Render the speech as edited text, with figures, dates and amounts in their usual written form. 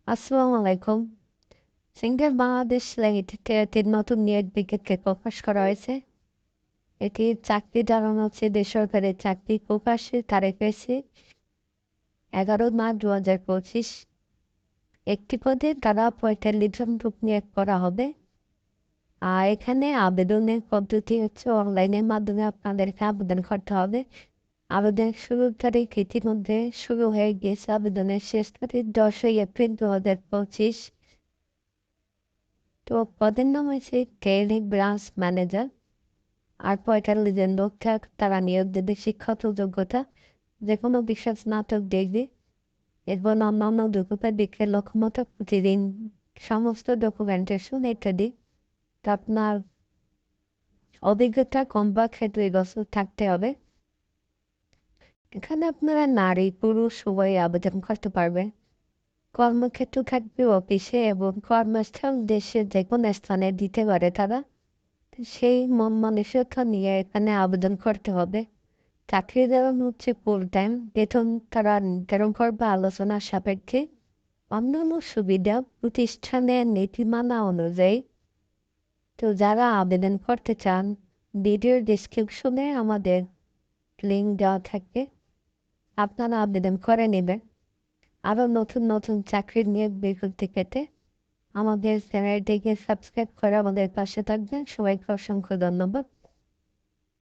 আসসালামু আলাইকুম। সিঙ্গার বাংলাদেশ লিমিটেডে একটি নতুন নিয়োগ বিজ্ঞপ্তি প্রকাশ করা হয়েছে। এটি চাকরি জানানো হচ্ছে বেসরকারি চাকরি প্রকাশের তারিখ হয়েছে 11 মার্চ 2025। একটি পদে তারা 45 জন লোক নিয়োগ করা হবে। আর এখানে আবেদনের পদ্ধতি হচ্ছে অনলাইনের মাধ্যমে আপনাদেরকে আবেদন করতে হবে। আবেদনের শুরুর তারিখ ইতিমধ্যে শুরু হয়ে গিয়েছে। আবেদনের শেষ তারিখ 10 এপ্রিল 2025। তো পদের নাম হয়েছে ট্রেনিং ব্রাঞ্চ ম্যানেজার। আর 45 জন লোক তারা নিয়োগ দেবে। শিক্ষাগত যোগ্যতা যে কোনো বিষয় স্নাতক ডিগ্রি এবং অন্যান্য যোগ্যতা দিকে লক্ষ্যমতো প্রতিদিন সমস্ত ডকুমেন্টেশন ইত্যাদি। তা আপনার অভিজ্ঞতা কমপক্ষে 2 বছর থাকতে হবে। এখানে আপনারা নারী পুরুষ উভয়ই আবেদন করতে পারবে। কর্মক্ষেত্র থাকবে অফিসে এবং কর্মস্থল দেশের যে কোনো স্থানে দিতে পারে তারা। সেই মন মানসিকতা নিয়ে এখানে আবেদন করতে হবে। চাকরি দেওয়া হচ্ছে ফুল টাইম, বেতন তারা নির্ধারণ করবে আলোচনা সাপেক্ষে। অন্যান্য সুবিধা প্রতিষ্ঠানের নীতিমালা অনুযায়ী। তো যারা আবেদন করতে চান, ভিডিও ডিসক্রিপশনে আমাদের লিঙ্ক দেওয়া থাকে, আপনারা আবেদন করে নেবেন। আরও নতুন নতুন চাকরির নিয়োগ বিজ্ঞপ্তি পেতে আমাদের চ্যানেলটিকে সাবস্ক্রাইব করে আমাদের পাশে থাকবেন। সবাইকে অসংখ্য ধন্যবাদ।